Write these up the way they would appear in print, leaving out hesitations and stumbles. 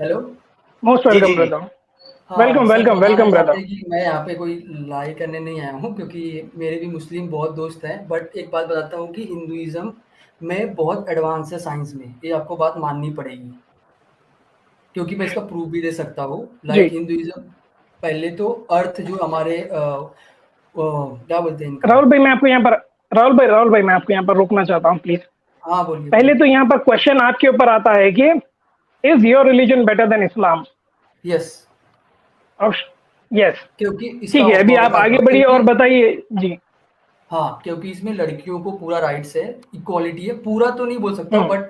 Hello. Most जी welcome जी जी। Brother. हाँ welcome sir, welcome बताना welcome चाहते ब्रदर। हैं कि मैं यहाँ पे कोई लड़ाई करने नहीं आया हूँ, क्योंकि मेरे भी मुस्लिम बहुत दोस्त हैं। बट एक बात बताता हूँ कि हिंदुइज्म में बहुत एडवांस है साइंस में, ये आपको बात माननी पड़ेगी, क्योंकि मैं इसका प्रूफ भी दे सकता हूँ। जी लाइक हिंदुइज्म, पहले तो अर्थ जो हमारे क्या बोलते हैं इनका। राहुल भाई, मैं आपको यहाँ पर राहुल भाई मैं आपको यहाँ पर रोकना चाहता हूँ प्लीज। हाँ बोलिए पहले बोलिए। तो यहाँ पर क्वेश्चन आपके ऊपर आता है कि is your religion better than Islam? Yes. Yes. क्योंकि इसका ठीक है, अभी आप बताता आगे हूँ, बढ़िए क्योंकि और बताइए जी। हाँ, क्योंकि इसमें लड़कियों को पूरा राइट्स है, इक्वालिटी है। पूरा तो नहीं बोल सकता, हम्म। बट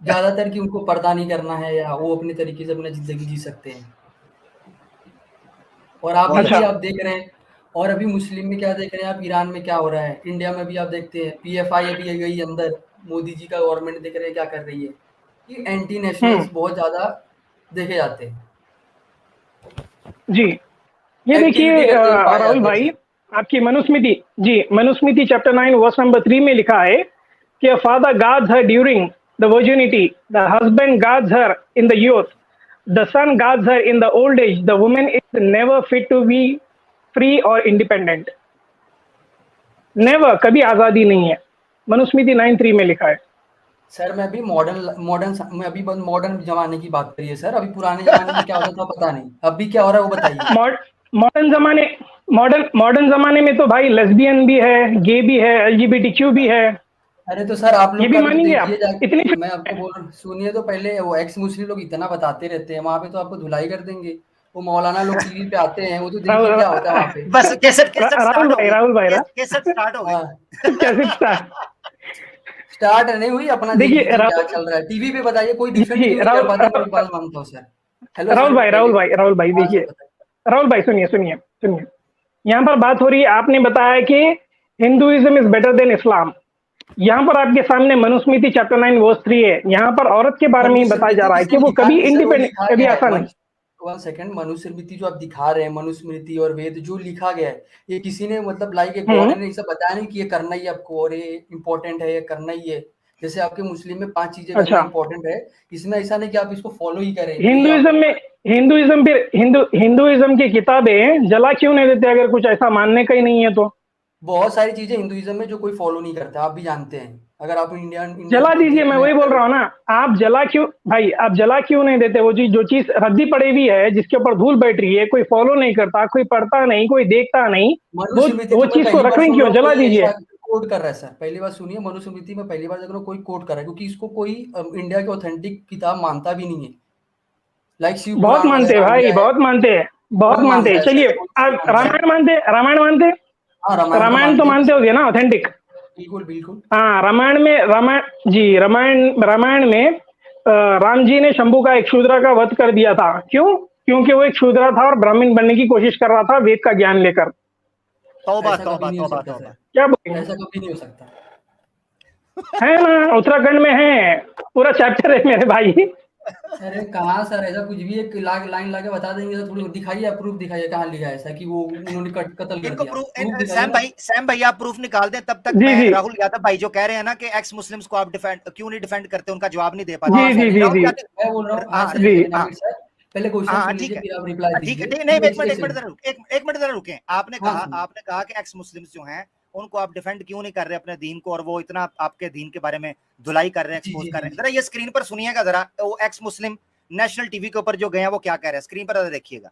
ज़्यादातर कि उनको पर्दा नहीं करना है, या वो अपने तरीके से अपना ज़िंदगी जी सकते हैं। और आप बहुत अच्छा। अभी अच्छा। आप देख रहे हैं, और अभी मुस्लिम में क्या देख रहे हैं आप, ईरान में क्या हो रहा है, इंडिया में भी आप देखते हैं, पीएफआई अभी गई अंदर, मोदी जी का गवर्नमेंट देख रहे हैं क्या कर रही है, कि एंटी हम्म। नेशनल्स बहुत ज़्यादा देखे जाते हैं, जी, ये देखिए एक्टिविटी करते हुए पाए राहुल जाते हैं भाई, सर। आपकी मनुस्मृति, जी मनुस्मृति चैप्टर 9 वर्स नंबर 3 में लिखा है कि a father guards her during the virginity, the husband guards her in the youth, the son guards her in the old age, the woman is never fit to be free or independent. Never, कभी आजादी नहीं है, मनुस्मृति 9:3 में लिखा है। Sir मैं अभी modern modern मैं अभी बस मॉडर्न ज़माने की बात करिए सर, अभी पुराने ज़माने में क्या होता था पता नहीं, अभी क्या हो रहा है वो बताइए। मॉडर्न जमाने मॉडर्न जमाने में तो भाई लेस्बियन भी है, गे भी है, एलजीबीटीक्यू भी है। अरे तो सर आप ये लोग भी का भी तो मानेंगे देखिए आप? इतनी जाके, मैं आपको बोल रहा हूँ सुनिए तो पहले, वो एक्स मुस्लिम लोग इतना बताते रहते हैं वहाँ पे, तो आपको धुलाई कर देंगे। वो मौलाना लोग टीवी पे आते हैं, वो तो देखिए क्या होता है वहाँ पे। बस केसट केसट राहुल स्टार्ट हो भाई, गई। राहुल भाई केसट स्टार्ट हो गई। हाँ, कैसे स्टार? स्टार्ट नहीं हुई, अपना देख देखिए लीजिए क्या राहुल चल रहा है टीवी पे, बताइए कोई जी डिफेंड जी क्यों नहीं कर राहुल पाते, मैं एक बात मानता हूँ सर। हेलो राहुल सर भाई, पहले। राहुल भाई हाँ देखिए, सर बताइए। राहुल भाई सुनिए सुनिए सुनिए, यहाँ पर बात हो रही है, आपने बताया कि हिंदुइज्म इज बेटर देन इस्लाम। यहाँ पर आपके सामने मनुस्मृति चैप्टर 9 वर्स 3 है, यहाँ पर औरत के बारे में ही बताया जा मनुस्मृति रहा है कि किसने वो लिखा कभी है सर, वो इंडिपेंडेंट, लिखा कभी गया है ऐसा नहीं। वन सेकंड, मनुस्मृति जो आप दिखा रहे हैं, मनुस्मृति और वेद जो लिखा गया है, ये किसी ने मतलब लाइक एक गॉड हम्म। ने ऐसा बताया नहीं कि ये करना ही है आपको, और ये इंपॉर्टेंट है, ये करना ही है। जैसे आपके मुस्लिम में 5 चीजें करना अच्छा, इंपॉर्टेंट है, इसमें ऐसा नहीं कि आप इसको फॉलो ही करें, कि ये आप। हिंदुइज्म में हिंदुइज्म की किताबें जला क्यों नहीं देते अगर कुछ ऐसा मानने का ही नहीं है तो? बहुत सारी चीजें हिंदुइज्म में जो कोई फॉलो नहीं करता, आप भी जानते हैं। अगर आप इंडियन इंडियन जला दीजिए, पॉलिटिक्स मैं में वही बोल अगर रहा हूँ ना। आप जला क्यों भाई, आप जला क्यों नहीं देते? वो चीज, जो चीज रद्दी पड़ी हुई है, जिसके ऊपर धूल बैठ रही है, कोई फॉलो नहीं करता, कोई पढ़ता नहीं, कोई देखता नहीं, वो मनुस्मृति वो तो मैं चीज को पहली रख बार रही सुन रहा क्यों? हूँ जला कोई दीजिए। ऐसा कोट कर रहा है सर, पहली बार सुनिए मनुस्मृति में, पहली बार देख रहा हूँ कोई कोट कर रहा है, क्योंकि इसको कोई इंडिया की ऑथेंटिक किताब मानता भी नहीं है। लाइक शिव बहुत पुराण मानते वगैरह हैं हो भाई, गया है, बहुत मानते हैं, बहुत कौन मानते मानता हैं। है चलिए, सर, कौन सा आप मानता है। रामायण मानते? हाँ रामायण तो रामायण तो मानते हैं मानते सर, होगे ना, ऑथेंटिक? बिल्कुल बिल्कुल। हाँ, रामायण में राम जी ने शंभू का एक शूद्र का वध कर दिया था। क्यों? क्योंकि वो एक शूद्र था और ब्राह्मण बनने की कोशिश कर रहा था वेद का ज्ञान लेकर। तौबा ऐसा कभी तौबा नहीं हो तौबा सकता तौबा। सर, क्या बोलेंगे? ऐसा कभी नहीं हो सकता। है ना, उत्तराखंड में है, पूरा चैप्टर है मेरे भाई। अरे कहाँ सर, ऐसा कुछ भी एक लाइन लाके बता देंगे तो थोड़ी दिखाइए, प्रूफ दिखाइए कहाँ लिखा है ऐसा कि वो उन्होंने कत्ल कर इनको दिया, प्रूफ दिखाइए ना। सैम भाई आप प्रूफ निकाल दें, तब तक जी मैं जी राहुल यादव भाई जो कह रहे हैं ना कि एक्स मुस्लिम्स को आप क्यों नहीं डिफेंड करते, उनका जवाब नहीं दे पाते। हाँ जी सर, जी जी एक राहुल जी मैं बोल रहा यादव, हूँ, हाँ हाँ सर, एक जी। सेकंड अमित सर, पहले क्वेश्चन हाँ सुन ठीक लीजिए है। फिर आप रिप्लाई ठीक है, दीजिए नहीं नहीं, कि एक मिनट सेकंड। जरा एक मिनट जरा रुके। हाँ सुनिए। आपने कहा कि एक्स मुस्लिम्स जो हैं उनको आप डिफेंड क्यों नहीं कर रहे अपने दीन को, और वो इतना आपके दीन के बारे में धुलाई कर रहे हैं, जी एक्सपोज जी कर जी रहे हैं। जी। जरा ये स्क्रीन पर सुनिएगा, जरा वो एक्स मुस्लिम नेशनल टीवी के ऊपर जो गए हैं वो क्या कह रहे हैं, स्क्रीन पर देखिएगा।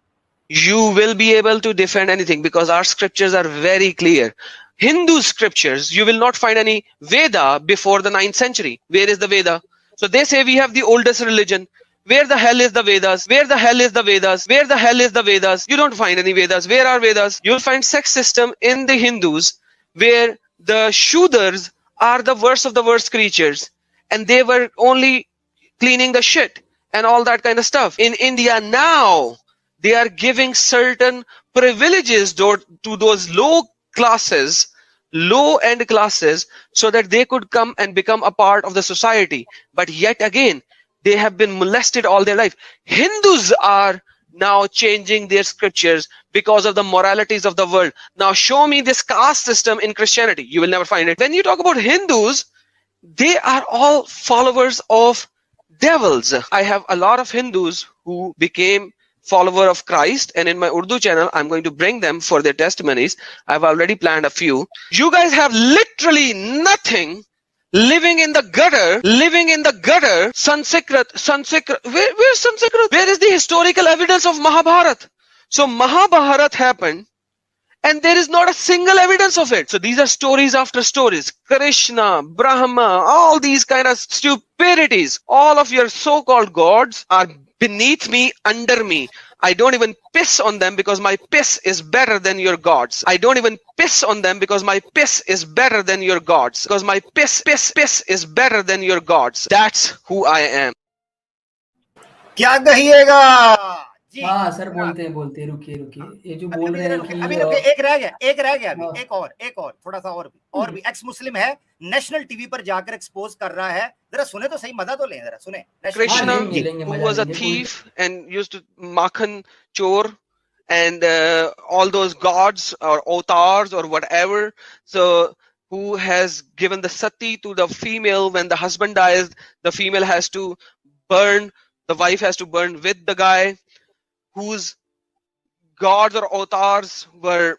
You will be able to defend anything because our scriptures are very clear. Hindu scriptures, you will not find any Veda before the 9th century. Where is the Veda? So they say we have the oldest religion. Where the hell is the Vedas? Where the hell is the Vedas? Where the hell is the Vedas? You don't find any Vedas. Where are Vedas? You'll find sex system in the Hindus where the Shudras are the worst of the worst creatures and they were only cleaning the shit and all that kind of stuff. In India now, they are giving certain privileges to those low end classes, so that they could come and become a part of the society. But yet again, they have been molested all their life. Hindus are now changing their scriptures because of the moralities of the world. Now show me this caste system in Christianity. You will never find it. When you talk about Hindus, they are all followers of devils. I have a lot of Hindus who became follower of Christ, and in my Urdu channel I'm going to bring them for their testimonies. I've already planned a few. You guys have literally nothing, living in the gutter. Sanskrit. Where's Sanskrit? Where is the historical evidence of Mahabharata? So Mahabharata happened and there is not a single evidence of it. So these are stories after stories. Krishna, Brahma, all these kind of stupidities. All of your so-called gods are beneath me, under me. I don't even piss on them because my piss is better than your gods. I don't even piss on them because my piss is better than your gods. Because my piss is better than your gods. That's who I am. क्या कहिएगा जी? हाँ sir, बोलते हैं, रुकिए, ये जो बोल रहे हैं कि अभी एक रह गया अभी, एक और थोड़ा सा और भी एक्स मुस्लिम है, नेशनल टीवी पर जाकर एक्सपोज कर रहा है, जरा सुने तो सही, मजा तो लें, जरा सुने. Krishna, who was a thief and used to Makhan Chor and all those gods or avatars or whatever, so who has given the sati to the female. When the husband dies, the female has to burn, the wife has to burn with the guy, whose gods or avatars were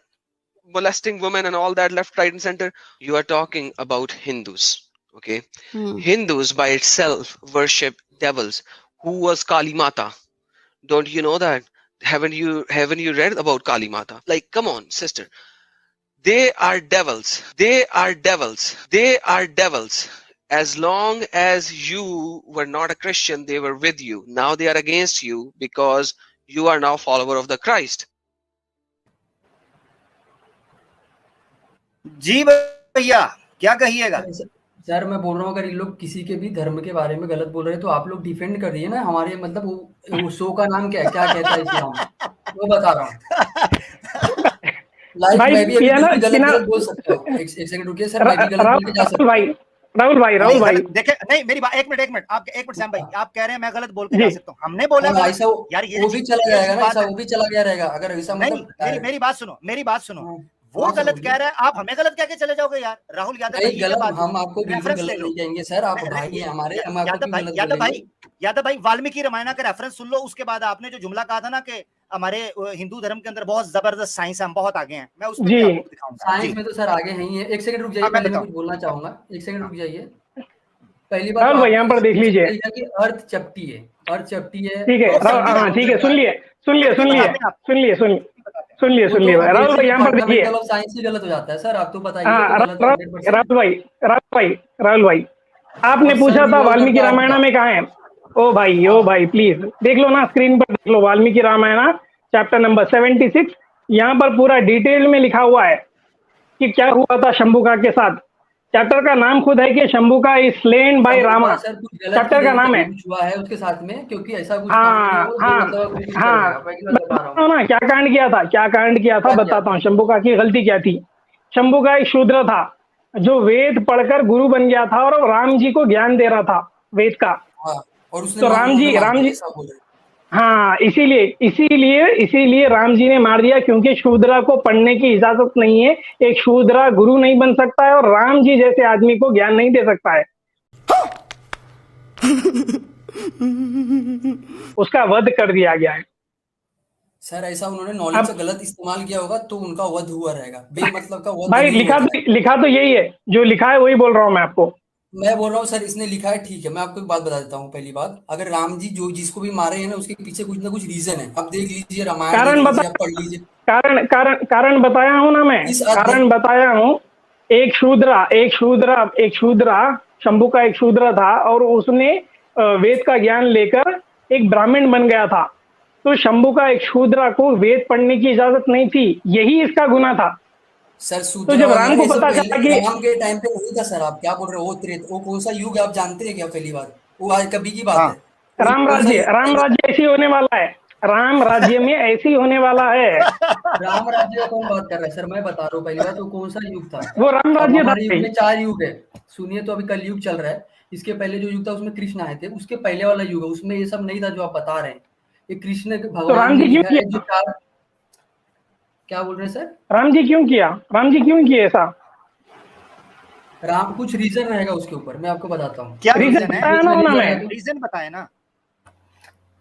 molesting women and all that, left, right and center. You are talking about Hindus, okay? Hindus by itself worship devils. Who was Kali Mata? Don't you know that? Haven't you read about Kali Mata? Like, come on, sister. They are devils. As long as you were not a Christian, they were with you. Now they are against you because you are now follower of the Christ. जी भैया, क्या कहिएगा? Sir मैं बोल रहा हूँ, अगर ये लोग किसी के भी धर्म के बारे में गलत बोल रहे हैं तो आप लोग डिफेंड कर दिए ना. हमारे मतलब वो शो का नाम क्या कहता है इस्लाम, वो बता रहा हूँ. लाइक मैं भी गलत बोल सकता हूँ. एक सेकंड रुकिए सर, मैं भी गलत बोल के जा सकता हूँ. राहुल भाई देखे नहीं, मेरी बात एक मिनट आप एक मिनट सैम भाई, आप कह रहे हैं मैं गलत बोल के जा सकता हूँ. हमने बोला ऐसा यार, वो भी चला जाएगा ना, ऐसा वो भी चला गया रहेगा अगर ऐसा. मतलब मेरी बात सुनो, वो गलत कह रहा है, आप हमें गलत कह के चले जाओगे यार. राहुल यादव भाई, गलत हम आपको रेफरेंस ले लेंगे सर, आप भाई हैं हमारे, हम आपको यादव भाई वाल्मीकि रामायण का रेफरेंस सुन लो. उसके बाद आपने जो जुमला कहा था ना कि हमारे हिंदू धर्म के अंदर बहुत जबरदस्त साइंस है, हम बहुत आगे हैं, मैं उसमें आपको दिखाऊंगा. साइंस में तो सर आगे हैं ही है. एक सेकंड रुक जाइए, मैं कुछ बोलना चाहूंगा. एक सेकंड रुक जाइए. पहली बात राहुल भाई यहाँ पर देख लीजिए कि अर्थ चपटी है. ठीक है, हाँ ठीक है, सुन लिए राहुल भाई यहाँ पर देखिए. साइंस ही गलत हो जाता है सर, आप तो बताइए. राहुल भाई आपने पूछा था वाल्मीकि रामायण में कहाँ है. ओ भाई प्लीज देख लो ना, स्क्रीन पर देख लो, वाल्मीकि रामायण चैप्टर नंबर 76. यहाँ पर पूरा डिटेल में लिखा हुआ है कि क्या हुआ था शंभुका के साथ. चैप्टर का नाम खुद है कि Shambuka is slain by Rama. Chapter का नाम है उसके साथ में, क्योंकि ऐसा कुछ ना. क्या कांड किया था बताता हूँ. शंभुका की गलती क्या थी. शंभुका एक शूद्र था जो वेद पढ़कर गुरु बन गया था और राम जी को ज्ञान दे रहा था वेद का. तो राम जी हाँ, इसीलिए राम जी ने मार दिया, क्योंकि शूद्रा को पढ़ने की इजाजत नहीं है. एक शूद्रा गुरु नहीं बन सकता है और राम जी जैसे आदमी को ज्ञान नहीं दे सकता है. उसका वध कर दिया गया है. सर ऐसा उन्होंने नॉलेज का गलत इस्तेमाल किया होगा तो उनका वध हुआ रहेगा. बेमतलब का वध भाई लिखा तो यही है, जो लिखा है वही बोल रहा हूँ मैं आपको. मैं बोल रहा हूँ सर, इसने लिखा है, ठीक है. मैं आपको एक बात बता देता हूँ. पहली बात, अगर राम जी जो जिसको भी मारे हैं ना, उसके पीछे कुछ ना कुछ रीजन है. अब देख लीजिए रामायण, पढ़ लीजिए. कारण बताया हूँ ना मैं, कारण बताया हूँ. एक शूद्रा शंभु का एक शूद्र था और उसने वेद का ज्ञान लेकर एक ब्राह्मण बन गया था. तो शंभु का एक शूद्रा को वेद पढ़ने की इजाजत नहीं थी, यही इसका गुनाह था. सर तो जब राम को पता चला कि राम के टाइम पे नहीं था सर, आप क्या बोल रहे हो. वो कौन सा युग है आप जानते हैं क्या? पहली बात, वो आज कभी की बात है. राम राज्य ऐसी होने वाला है. राम राज्य में ऐसी होने वाला है. राम राज्य का कौन बात कर रहा है सर? मैं बता रहा हूँ. पहली बात, वो कौन सा युग था? वो राम राज्य था. युग में 4 युग है. सुनिए, तो अभी कलयुग चल रहा है. इसके पहले जो युग था उसमें कृष्ण आए थे. उसके पहले वाला युग है, उसमें ये सब नहीं था जो आप बता रहे हैं. ये कृष्ण भगवान ने क्या बोल रहे हैं सर? राम जी क्यों किया ऐसा? राम कुछ रीजन रहेगा उसके ऊपर, मैं आपको बताता हूँ. क्या रीजन है? रीजन बताए ना.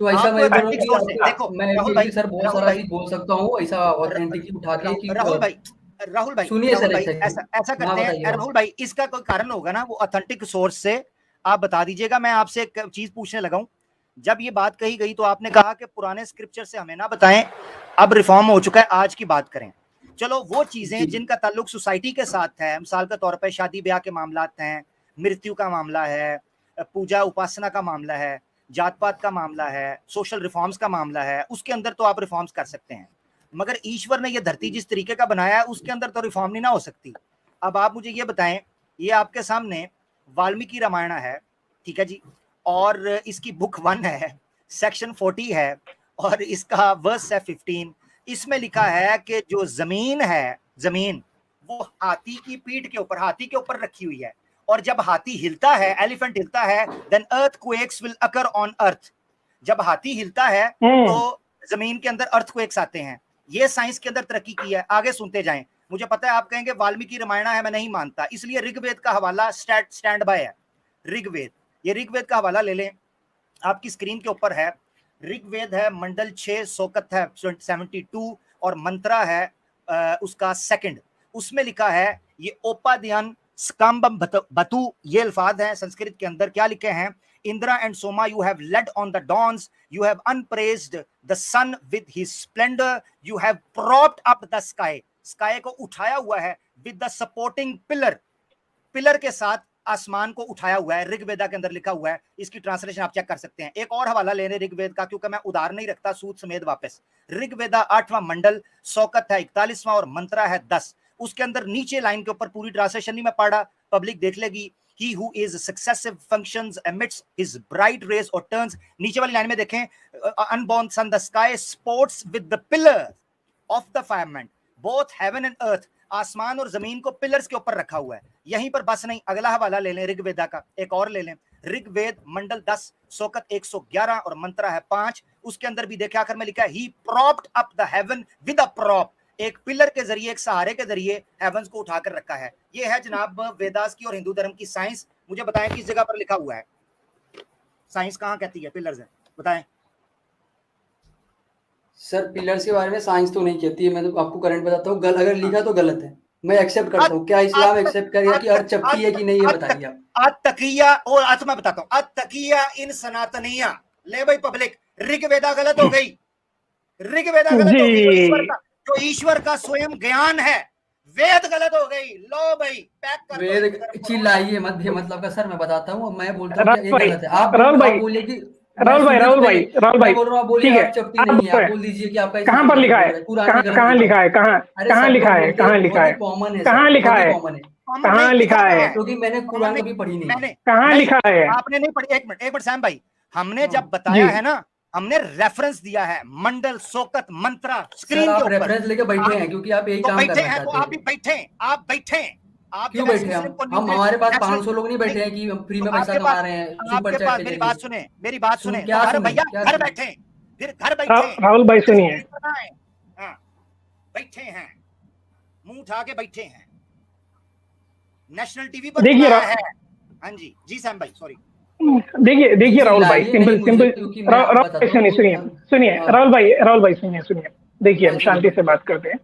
तो ऐसा आपको मैं बोल रहा हूँ ऑथेंटिक कि सोर्स से, आपको देखो मैं राहुल भाई, क्योंकि सर बहुत राहुल सारा भाई, चीज़ बोल सकता हूँ ऐसा ऑथेंटिक उठा के कि राहुल भाई, राहुल भाई, सुनिए राहुल सर भाई, एक ऐसा सेकंड। ऐसा हाँ, करते हैं बताइए। राहुल भाई, इसका कोई कारण होगा ना, वो ऑथेंटिक सोर्स से आप बता दीजिएगा। मैं आपसे एक चीज पूछने लगा हूं, जब ये बात कही गई तो आपने कहा कि पुराने स्क्रिप्चर से हमें ना बताएं, अब रिफॉर्म हो चुका है, आज की बात करें। चलो वो चीजें जी। जिनका ताल्लुक सोसाइटी के साथ है, मिसाल के तौर पर शादी ब्याह के मामला हैं, मृत्यु का मामला है, पूजा उपासना का मामला है, जात पात का मामला है, सोशल रिफॉर्म्स का मामला है, उसके अंदर तो आप रिफॉर्म्स कर सकते हैं। मगर ईश्वर ने यह धरती जिस तरीके का बनाया है उसके अंदर तो रिफॉर्म नहीं ना हो सकती। अब आप मुझे ये बताएं, ये आपके सामने वाल्मीकि रामायण है, ठीक है जी, और इसकी बुक 1 है, सेक्शन 40 है, और इसका वर्स है 15। इसमें लिखा है कि जो जमीन है, जमीन वो हाथी की पीठ के ऊपर, हाथी के ऊपर रखी हुई है, और जब हाथी हिलता है, एलिफेंट हिलता है, then earthquakes will occur on earth. जब हाथी हिलता है तो जमीन के अंदर अर्थक्वेक्स आते हैं। ये साइंस के अंदर तरक्की की है। आगे सुनते जाएं। मुझे पता है आप कहेंगे वाल्मीकि रामायण है, मैं नहीं मानता, इसलिए ऋग्वेद का हवाला स्टैंड बाय है। ऋग्वेद, ये ऋग्वेद का हवाला ले लें, आपकी स्क्रीन के ऊपर है। ऋग्वेद है मंडल 6, सोकत है 72, और मंत्रा है उसका सेकंड। उसमें लिखा है, ये ओपाध्यान स्काम्बम बतु, ये अल्फाज हैं संस्कृत के अंदर। क्या लिखे हैं? Indra and Soma, you have led on the dawns, you have unpraised the sun with his splendour, you have propped up the sky, sky को उठाया हुआ है, with the supporting pillar, pillar के साथ आसमान को उठाया हुआ है। ऋग्वेदा के अंदर लिखा हुआ है, इसकी ट्रांसलेशन आप चेक कर सकते हैं। एक और हवाला लेने ऋग्वेद का, क्योंकि मैं उधार नहीं रखता, सूद समेत वापस। ऋग्वेदा 8वां मंडल, सोकत है 41वां, और मंत्रा है 10। उसके अंदर नीचे लाइन के ऊपर, पूरी ट्रांसलेशन नहीं मैं पढ़ा, पब्लिक देख लेगी। He who is successive functions amidst his bright rays or turns, नीचे वाली लाइन में देखें, unborn son the sky sports with the pillars of the firmament, both heaven and earth, आसमान और जमीन को पिलर्स के ऊपर रखा हुआ है। यहीं पर बस नहीं, अगला हवाला ले लें ऋग्वेदा का, एक और ले लें, ऋग्वेद मंडल 10, सोकत 111, और मंत्रा है 5। उसके अंदर भी देखे आखिर में लिखा है, he propped up the heaven with a prop, एक पिलर के जरिए, एक सहारे के जरिए हेवंस को उठाकर रखा है। ये है जनाब वेदास की और हिंदू धर्म की साइंस। मुझे बताएं किस जगह पर लिखा हुआ है, साइंस कहां कहती है पिलर्स है, बताएं। सर पिलर्स के बारे में साइंस तो नहीं कहती है, मैं तो आपको करंट बताता हूँ, अगर लिखा तो गलत है, मैं एक्सेप्ट करता हूँ। क्या इस्लाम एक्सेप्ट करेगा कि अर्थ चपटी है कि नहीं, ये बताइए आप। अतकिया, और आज मैं बताता हूँ, अतकिया इन सनातनिया। ले भाई पब्लिक, ऋग्वेदा गलत हो गई, ऋग्वेदा गलत हो गई, जो ईश्वर का स्वयं ज्ञान है, वेद गलत हो गई। लो भाई पैक कर दो। वेद चिल्लाइए मत, मतलब का सर मैं बताता हूँ, मैं बोलता हूँ राहुल ये भाई, गलत है। आप बोलिए कि राहुल भाई, मैं बोल रहा हूँ, बोलिए ठीक अर्थ चपटी नहीं है, आप बोल दीजिए कि आपका कहाँ पर लिखा है, कहाँ लिखा है, कहाँ लिखा है, कहाँ लिखा है, कॉमन है, कहाँ लिखा है, कहाँ लिखा है, क्योंकि मैंने कुरान कभी पढ़ी नहीं है। कहाँ लिखा है? आपने नहीं पढ़ी? एक मिनट सैम भाई, हमने जब बताया है ना, हमने रेफरेंस दिया है, मंडल, सोकत, मंत्रा, स्क्रीन के ऊपर रेफरेंस लेके बैठे हैं, क्योंकि आप यही काम करना चाहते हैं। तो आप भी बैठे, आप बैठे, आप क्यों बैठे हैं? हम हमारे पास 500 लोग नहीं बैठे हैं कि हम फ्री में पैसा कमा रहे हैं सुपर चैट के मेरी बात सुने, मेरी बात सुने, क्या तो भैया घर बैठे, फिर घर बैठे। राहुल भाई सुनिए, बैठे हैं, मुंह उठा के बैठे हैं, नेशनल टीवी पर देखिए है। हाँ जी, जी सैम भाई, सॉरी। देखिए राहुल भाई, सिंपल राहुल भाई सुनिए राहुल भाई सुनिए, देखिए हम शांति से बात करते हैं।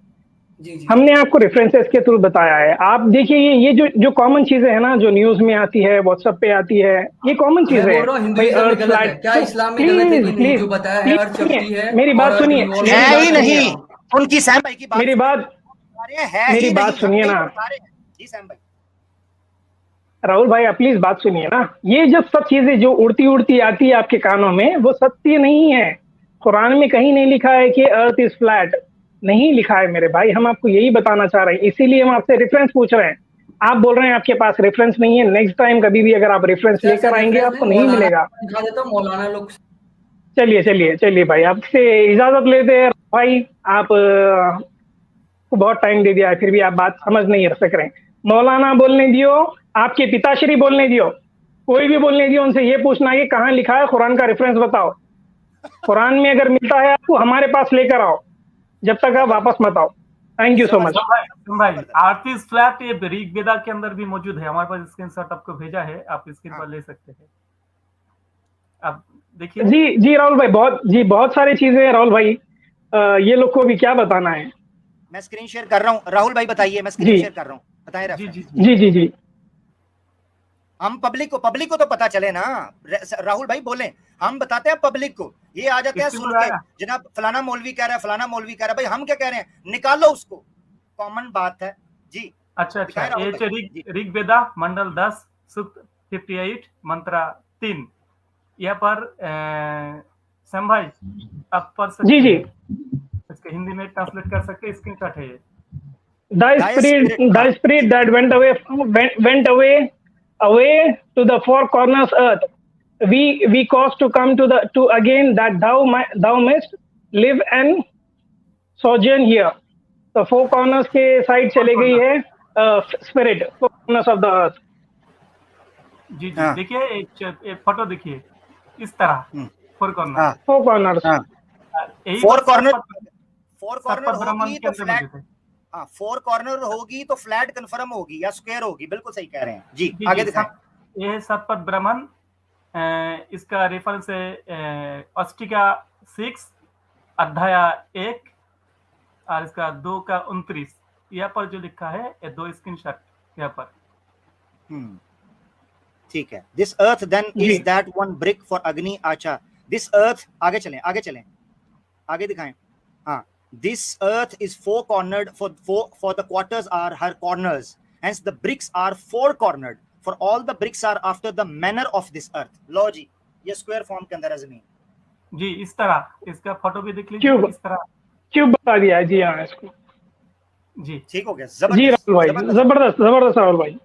हमने आपको रेफरेंसेस के थ्रू बताया है। आप देखिए ये जो कॉमन चीजें है ना, जो न्यूज में आती है, व्हाट्सएप पे आती है, ये कॉमन चीजें हैं। क्या इस्लाम में गलत है कि नहीं? जो बताया है अर्थ चपटी है, मेरी बात सुनिए, है ही नहीं उनकी सैम भाई की बात, मेरी बात सुनिए ना जी सैम भाई। राहुल भाई आप प्लीज बात सुनिए ना। ये जब सब चीजें जो उड़ती उड़ती आती है आपके कानों में, वो सत्य नहीं है। कुरान में कहीं नहीं लिखा है कि अर्थ इज फ्लैट, नहीं लिखा है मेरे भाई। हम आपको यही बताना चाह रहे हैं, इसीलिए हम आपसे रेफरेंस पूछ रहे हैं। आप बोल रहे हैं आपके पास रेफरेंस नहीं है। नेक्स्ट टाइम कभी भी अगर आप रेफरेंस लेकर आएंगे आपको नहीं मिलेगा। मौलाना लोग, चलिए भाई, आपसे इजाजत लेते हैं भाई। आप को बहुत टाइम दे दिया है, फिर भी आप बात समझ नहीं सक रहे हैं। मौलाना बोलने दियो, आपके पिताश्री बोलने दियो, कोई भी बोलने दियो, उनसे ये पूछना है कि कहाँ लिखा है, कुरान का रेफरेंस बताओ। कुरान में अगर मिलता है आपको हमारे पास लेकर आओ, जब तक आप वापस मत आओ। थैंक यू सो मच भाई। अर्थ इज फ्लैट ये ऋग्वेदा के अंदर भी मौजूद है, हमारे पास स्क्रीनशॉट आपको भेजा है, आप स्क्रीन पर ले सकते हैं। आप देखिए जी राहुल भाई, बहुत सारी चीजें हैं राहुल भाई, ये लोग को भी क्या बताना है। मैं स्क्रीन शेयर कर रहा हूँ, राहुल भाई बताइए, मैं स्क्रीन शेयर कर रहा हूँ, बताएं जी रेफरेंस। जी जी जी हम पब्लिक को तो पता चले ना, राहुल भाई बोले, हम बताते हैं पब्लिक को, ये आ जाते हैं स्क्रीन सुन पर के, आया? जनाब फलाना मौलवी कह रहा है, फलाना मौलवी कह रहा है, भाई हम क्या कह रहे हैं, निकालो उसको, कॉमन बात है जी। अच्छा दिखाएं राहुल ये भाई जी। ऋग्वेदा मंडल 10 सूक्त 58 मंत्रा 3, यहाँ पर सैम भाई आप पढ़ सकते जी हैं, इसके हिंदी में ट्रांसलेट कर सकते हैं, स्क्रीनशॉट है ये। The spirit that went away to the four corners earth, we caused to come to again, that thou mayst live and sojourn here. तो फोर कॉर्नर्स के साइड चले गई है spirit, four corners of the earth. जी जी देखिए एक photo देखिए इस तरह, four corner, four corners, four corner ब्राह्मण होगी के तो अंदर फ्लैट, मौजूद है। हाँ 4 कॉर्नर होगी तो फ्लैट कंफर्म होगी या स्क्वायर होगी, बिल्कुल सही कह रहे हैं जी। जी, आगे जी, दिखाएं। ये है सतपथ ब्राह्मण, इसका रेफरेंस है अस्टिका 6 अध्याय 1 और इसका 2 का 29, यहाँ पर जो लिखा है ये 2 स्क्रीनशॉट यहाँ पर। ठीक है। This earth then is that one brick for अग्नि आचा, दिस अर्थ, आगे चलें आगे दिखाएं। हाँ, this earth is four cornered, for the quarters are her corners, hence the bricks are four cornered, for all the bricks are after the manner of this earth। लो जी, ये square form के अंदर है जमीन जी, इस तरह, इसका फोटो भी देख लीजिए, इस तरह क्यूब बता दिया है जी। हाँ इसको जी ठीक हो गया, जी राहुल भाई, जबरदस्त राहुल भाई।